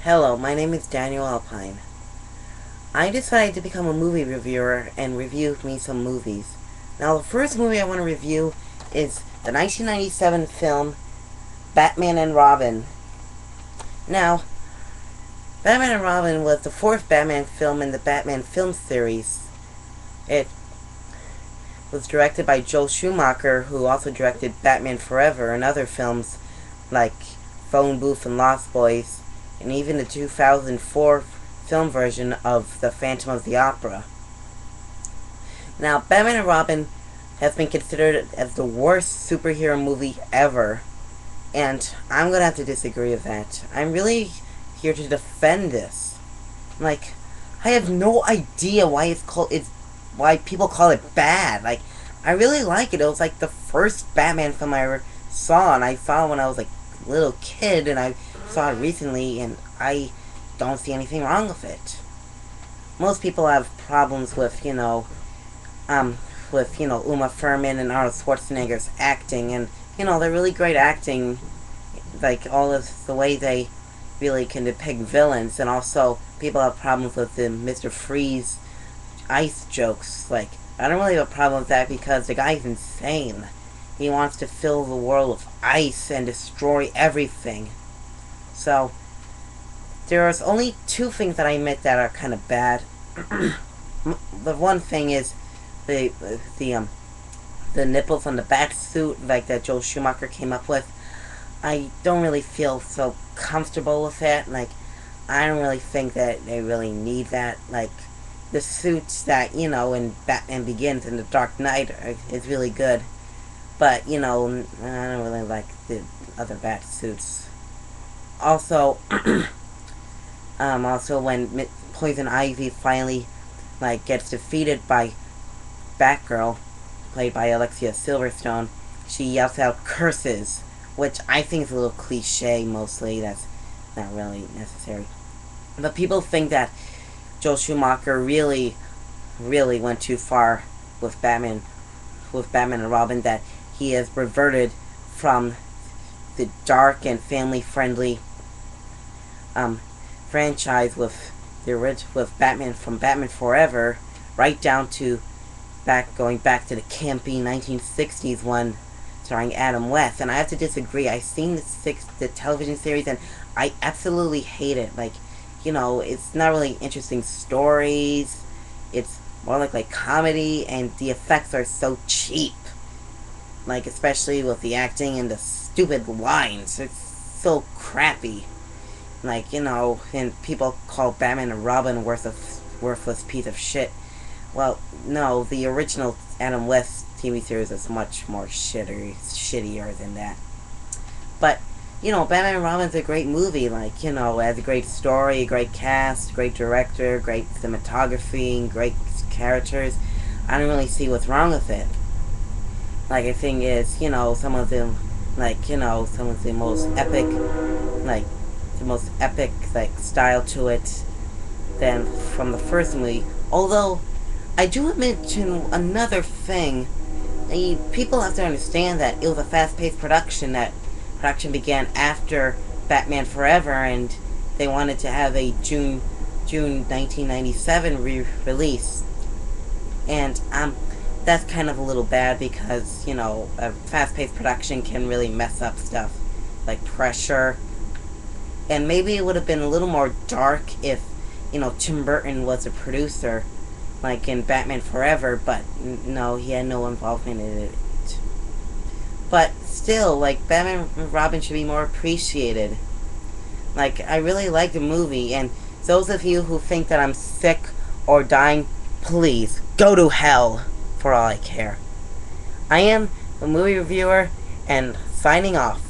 Hello, my name is Daniel Alpine. I decided to become a movie reviewer and review me some movies. Now, the first movie I want to review is the 1997 film Batman and Robin. Now, Batman and Robin was the fourth Batman film in the Batman film series. It was directed by Joel Schumacher, who also directed Batman Forever and other films like Phone Booth and Lost Boys, and even the 2004 film version of The Phantom of the Opera. Now, Batman and Robin has been considered as the worst superhero movie ever, and I'm going to have to disagree with that. I'm really here to defend this. Like, I have no idea why why people call it bad. Like, I really like it. It was like the first Batman film I ever saw, and I saw it when I was like a little kid, and I saw it recently, and I don't see anything wrong with it. Most people have problems with, Uma Thurman and Arnold Schwarzenegger's acting, and, they're really great acting, like, all of the way they really can depict villains, and also people have problems with the Mr. Freeze ice jokes. Like, I don't really have a problem with that because the guy's insane. He wants to fill the world with ice and destroy everything. So, there's only two things that I admit that are kind of bad. The one thing is the nipples on the bat suit, like that Joel Schumacher came up with. I don't really feel so comfortable with that. Like, I don't really think that they really need that. Like, the suits that, in Batman Begins and The Dark Knight is really good. But, I don't really like the other bat suits. Also, when Poison Ivy finally, gets defeated by Batgirl, played by Alexia Silverstone, she yells out curses, which I think is a little cliche mostly. That's not really necessary. But people think that Joel Schumacher really, really went too far with Batman and Robin, that he has reverted from the dark and family-friendly franchise with Batman from Batman Forever, right down to going back to the campy 1960s one starring Adam West. And I have to disagree. I've seen the television series, and I absolutely hate it. Like, it's not really interesting stories. It's more like comedy, and the effects are so cheap. Like, especially with the acting and the stupid lines. It's so crappy. Like, and people call Batman and Robin a worthless piece of shit. Well, no, the original Adam West TV series is much more shittier than that. But, Batman and Robin's a great movie. Like, it has a great story, a great cast, great director, great cinematography, great characters. I don't really see what's wrong with it. Like, the thing is, some of the most epic, style to it than from the first movie. Although, I do mention another thing. People have to understand that it was a fast-paced production. That production began after Batman Forever, and they wanted to have a June 1997 release. And, that's kind of a little bad because, a fast-paced production can really mess up stuff like pressure. And maybe it would have been a little more dark if, Tim Burton was a producer, like in Batman Forever, but no, he had no involvement in it. But still, Batman and Robin should be more appreciated. I really like the movie, and those of you who think that I'm sick or dying, please, go to hell, for all I care. I am a movie reviewer, and signing off.